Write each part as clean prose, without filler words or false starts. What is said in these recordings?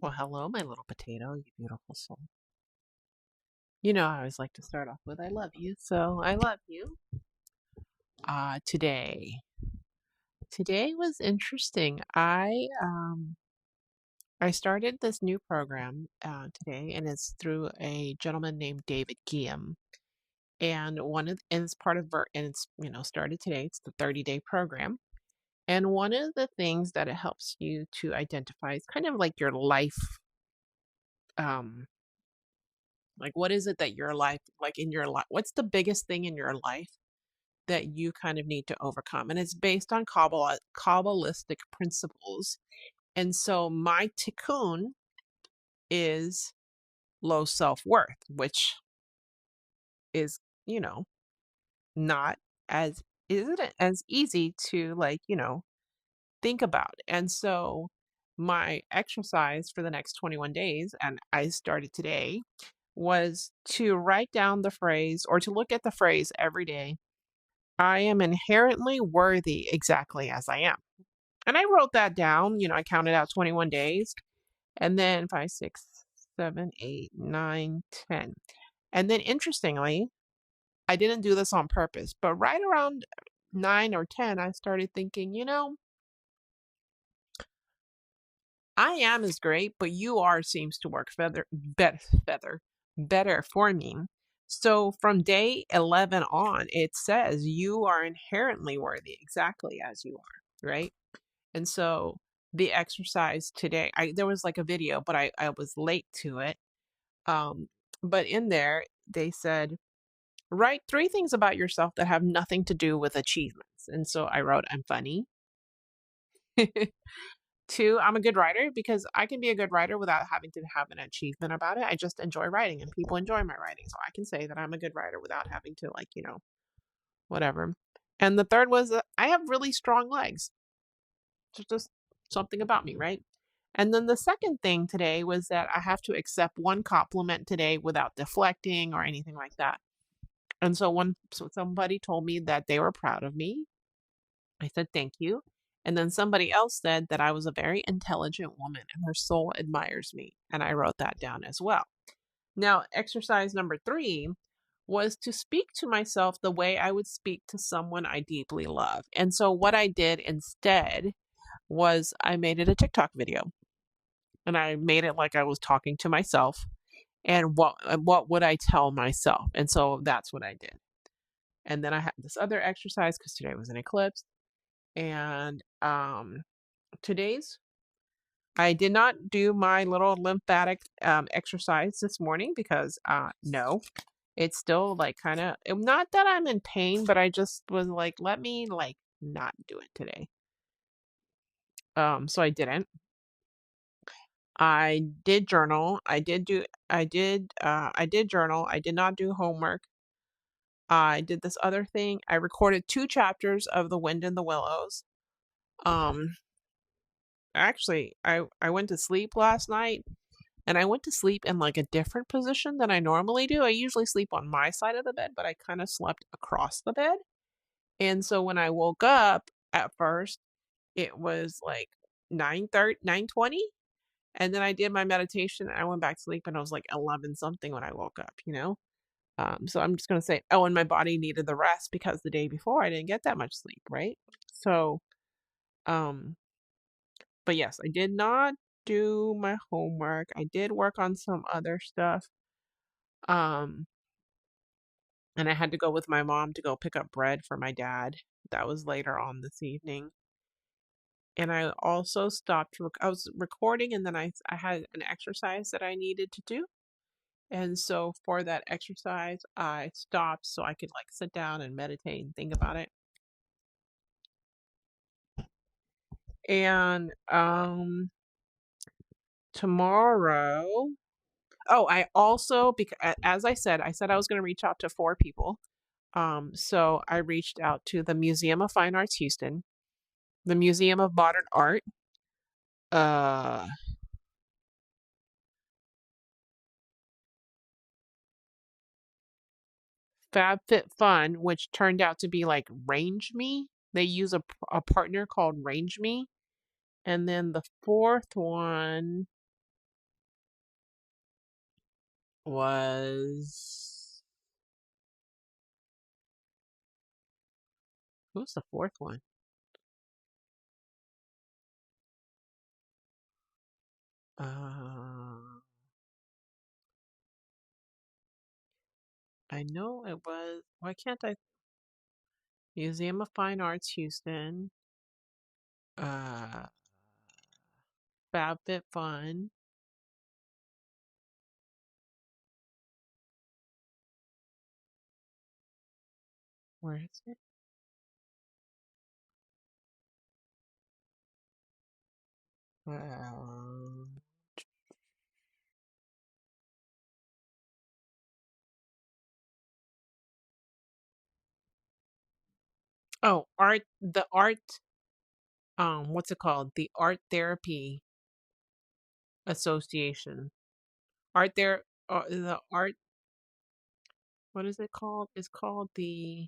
Well, hello, my little potato, you beautiful soul. You know, I always like to start off with I love you, so I love you. Today. Today was interesting. I started this new program today, and it's through a gentleman named David Guillaume. And it's part of and it's started today. It's the 30-day program. And one of the things that it helps you to identify is kind of like your life, um, like what is it that your life, like in your life, what's the biggest thing in your life that you kind of need to overcome? And it's based on Kabbalistic principles. And so my tikkun is low self-worth, which is, you know, not as isn't it as easy to think about. And so my exercise for the next 21 days, and I started today, was to write down the phrase or to look at the phrase every day. I am inherently worthy exactly as I am. And I wrote that down. I counted out 21 days and then 5, 6, 7, 8, 9, 10. And then interestingly, I didn't do this on purpose, but right around 9 or 10, I started thinking, I am is great, but you are seems to work better for me. So from day 11 on, it says you are inherently worthy exactly as you are, right? And so the exercise today, there was like a video, but I was late to it. Um, but in there, they said, write 3 things about yourself that have nothing to do with achievements. And so I wrote, I'm funny. 2, I'm a good writer because I can be a good writer without having to have an achievement about it. I just enjoy writing and people enjoy my writing. So I can say that I'm a good writer without having to, whatever. And the third was I have really strong legs. It's just something about me, right? And then the second thing today was that I have to accept one compliment today without deflecting or anything like that. And so somebody told me that they were proud of me. I said thank you. And then somebody else said that I was a very intelligent woman and her soul admires me. And I wrote that down as well. Now, exercise number 3 was to speak to myself the way I would speak to someone I deeply love. And so what I did instead was I made it a TikTok video. And I made it like I was talking to myself and what would I tell myself? And so that's what I did. And then I had this other exercise because today was an eclipse. And today's I did not do my little lymphatic exercise this morning because no, it's still like kind of not that I'm in pain, but I just was like, let me like not do it today. So I didn't. I did journal. I did journal. I did not do homework. I did this other thing. I recorded 2 chapters of The Wind in the Willows. Um, actually, I went to sleep last night and I went to sleep in like a different position than I normally do. I usually sleep on my side of the bed, but I kind of slept across the bed. And so when I woke up at first, it was like 9:30, 9:20. And then I did my meditation and I went back to sleep and I was like 11 something when I woke up. So I'm just going to say, oh, and my body needed the rest because the day before I didn't get that much sleep, right? So, um, but yes, I did not do my homework. I did work on some other stuff. Um, and I had to go with my mom to go pick up bread for my dad. That was later on this evening. And I also stopped, I was recording and then I had an exercise that I needed to do. And so for that exercise, I stopped so I could like sit down and meditate and think about it. And tomorrow, oh, I also because as I said I was going to reach out to 4 people. So I reached out to the Museum of Fine Arts Houston, the Museum of Modern Art, uh FabFitFun, which turned out to be like Range Me. They use a partner called Range Me. And then the fourth one was who's the fourth one? I know it was. Why can't I? Museum of Fine Arts, Houston. Uh, FabFitFun. Where is it? Um, oh, art. The art. What's it called? The Art Therapy Association. Art there. The art. What is it called? It's called the.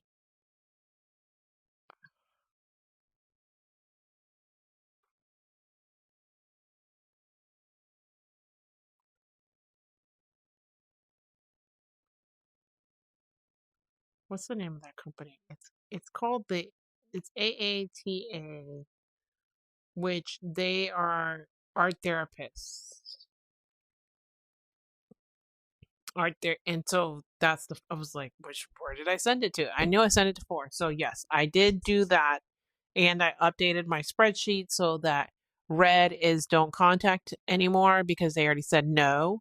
What's the name of that company? It's called the. It's AATA, which they are art therapists. Art there, and so that's the. I was like, which where did I send it to? I knew I sent it to 4. So yes, I did do that, and I updated my spreadsheet so that red is don't contact anymore because they already said no.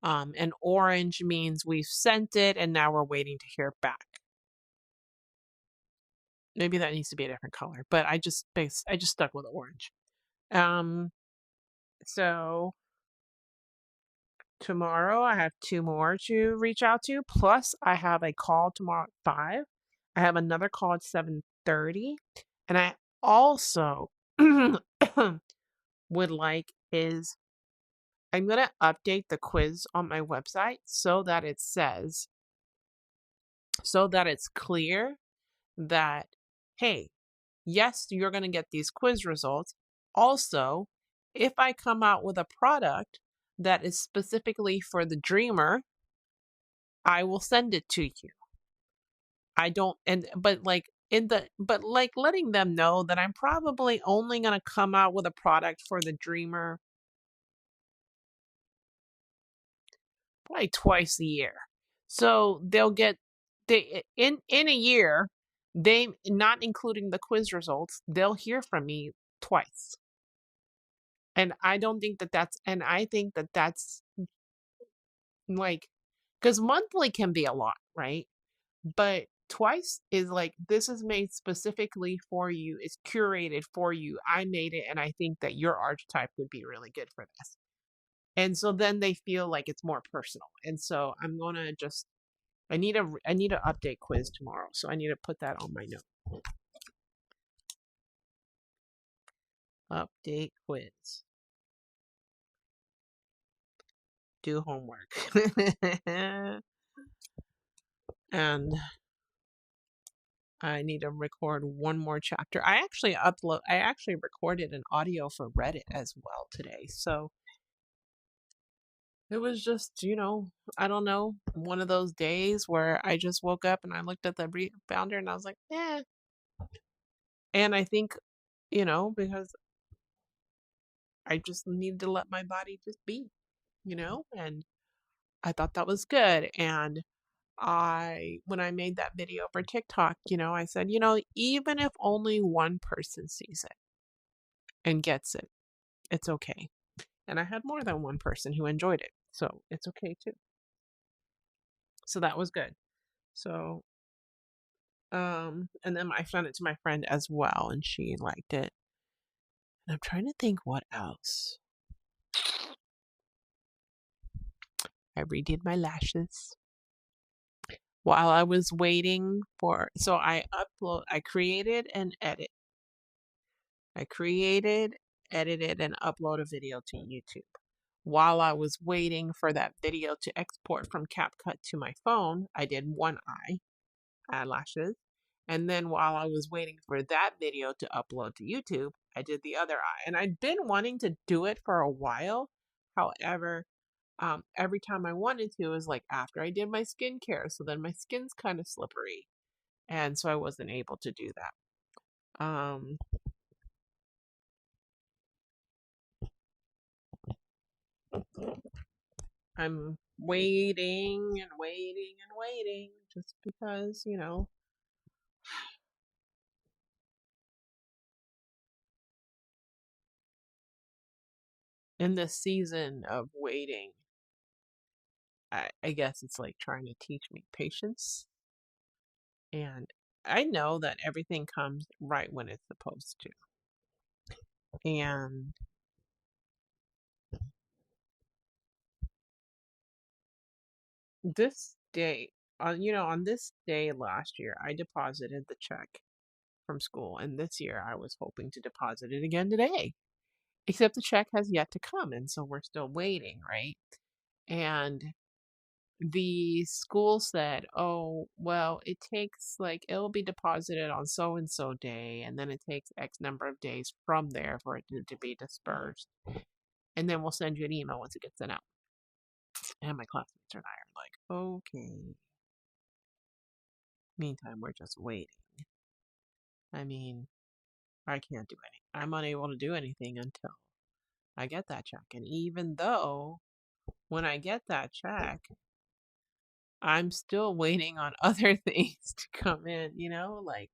And orange means we've sent it and now we're waiting to hear back. Maybe that needs to be a different color, but I just stuck with orange. So tomorrow I have 2 more to reach out to. Plus I have a call tomorrow at 5. I have another call at 7:30, and I also would like is I'm going to update the quiz on my website so that it's clear that, hey, yes, you're going to get these quiz results. Also, if I come out with a product that is specifically for the dreamer, I will send it to you. I don't, but letting them know that I'm probably only going to come out with a product for the dreamer probably twice a year. So they'll get in a year, they not including the quiz results, they'll hear from me twice. And I don't think I think that that's like, because monthly can be a lot, right? But twice is like, this is made specifically for you, it's curated for you. I made it, and I think that your archetype would be really good for this. And so then they feel like it's more personal. And so I'm gonna just I need a update quiz tomorrow, so I need to put that on my note. Update quiz. Do homework. And I need to record one more chapter. I actually recorded an audio for Reddit as well today. So it was just, I don't know, one of those days where I just woke up and I looked at the founder and I was like, eh. And I think, because I just needed to let my body just be, and I thought that was good. And when I made that video for TikTok, I said, even if only one person sees it and gets it, it's okay. And I had more than one person who enjoyed it. So it's okay too. So that was good. So, and then I sent it to my friend as well, and she liked it. And I'm trying to think what else. I redid my lashes while I was waiting for, so I created, edited, and upload a video to YouTube. While I was waiting for that video to export from CapCut to my phone, I did one eye, eyelashes. And then while I was waiting for that video to upload to YouTube, I did the other eye. And I'd been wanting to do it for a while. However, every time I wanted to was like after I did my skincare. So then my skin's kind of slippery. And so I wasn't able to do that. I'm waiting and waiting and waiting just because, in this season of waiting, I guess it's like trying to teach me patience. And I know that everything comes right when it's supposed to. And this day, on this day last year, I deposited the check from school. And this year, I was hoping to deposit it again today. Except the check has yet to come. And so we're still waiting, right? And the school said, oh, well, it takes like, it'll be deposited on so and so day. And then it takes X number of days from there for it to be dispersed. And then we'll send you an email once it gets sent out. And my classmates and I are like, okay. Meantime, we're just waiting. I mean, I can't do anything. I'm unable to do anything until I get that check. And even though when I get that check, I'm still waiting on other things to come in, like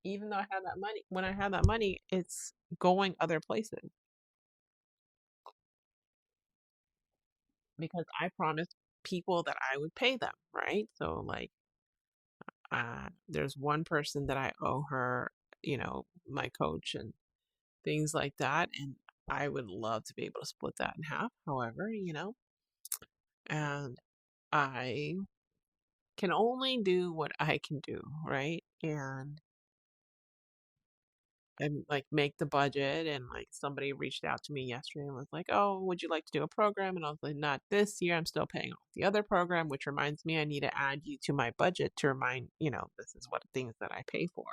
even though I have that money, when I have that money, it's going other places because I promised people that I would pay them, right? So like there's one person that I owe her, my coach and things like that. And I would love to be able to split that in half. However, and I can only do what I can do, right? And like make the budget. And like somebody reached out to me yesterday and was like, oh, would you like to do a program? And I was like, not this year. I'm still paying off the other program, which reminds me I need to add you to my budget to remind, this is what things that I pay for.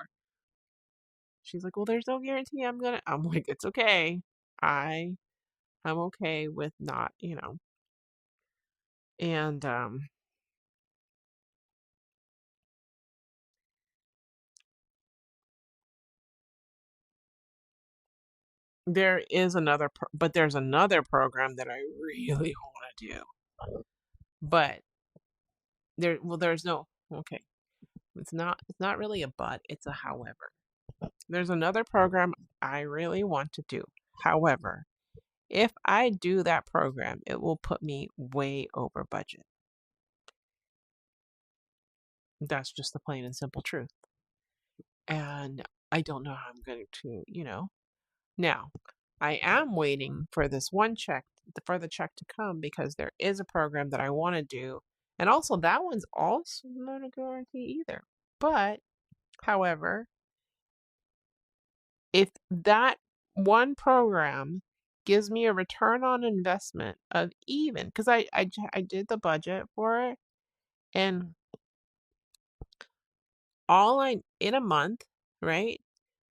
She's like, well, there's no guarantee I'm like, it's okay. I'm okay with not, and there is but there's another program that I really want to do. But there's no, okay. It's not really a but, it's a however. There's another program I really want to do. However, if I do that program, it will put me way over budget. That's just the plain and simple truth. And I don't know how I'm going to, Now, I am waiting for this one check, for the check to come because there is a program that I want to do. And also, that one's also not a guarantee either. But, however, if that one program gives me a return on investment of even, because I did the budget for it, and in a month, right?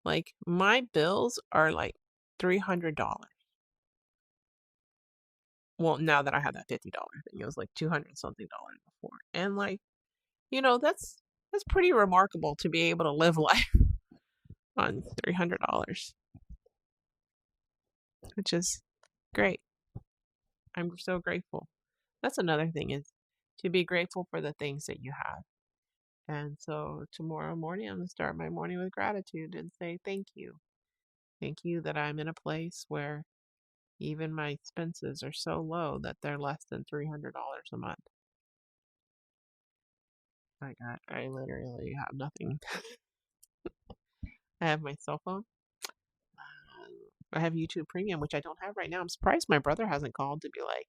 Like my bills are like $300. Well, now that I have that $50 thing, it was like 200 something dollars before. And like, that's pretty remarkable to be able to live life on $300, which is great. I'm so grateful. That's another thing, is to be grateful for the things that you have. And so tomorrow morning, I'm going to start my morning with gratitude and say thank you. Thank you that I'm in a place where even my expenses are so low that they're less than $300 a month. I literally have nothing. I have my cell phone. I have YouTube Premium, which I don't have right now. I'm surprised my brother hasn't called to be like,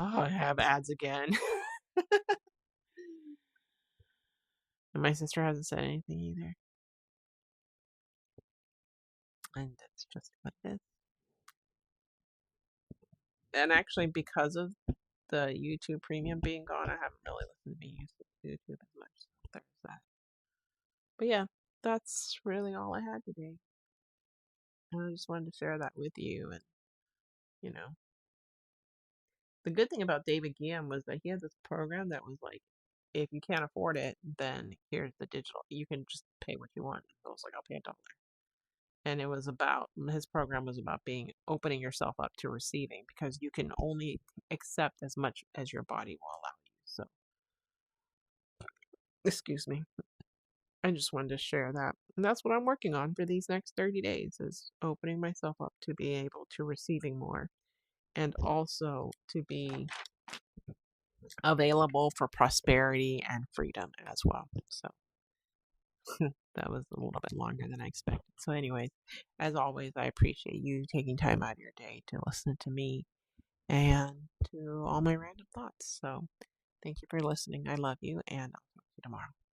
oh, I have ads again. And my sister hasn't said anything either. And that's just what it is. And actually, because of the YouTube Premium being gone, I haven't really listened to me use YouTube as much. So there's that. But yeah, that's really all I had today. And I just wanted to share that with you. And, you know, The good thing about David Guillaume was that he had this program that was like, if you can't afford it, then here's the digital. You can just pay what you want. I was like, I'll pay $1. And it was about, his program was about opening yourself up to receiving, because you can only accept as much as your body will allow you. So, excuse me. I just wanted to share that. And that's what I'm working on for these next 30 days, is opening myself up to be able to receiving more, and also to be available for prosperity and freedom as well. So that was a little bit longer than I expected. So anyways, as always, I appreciate you taking time out of your day to listen to me and to all my random thoughts. So thank you for listening. I love you, and I'll talk to you tomorrow.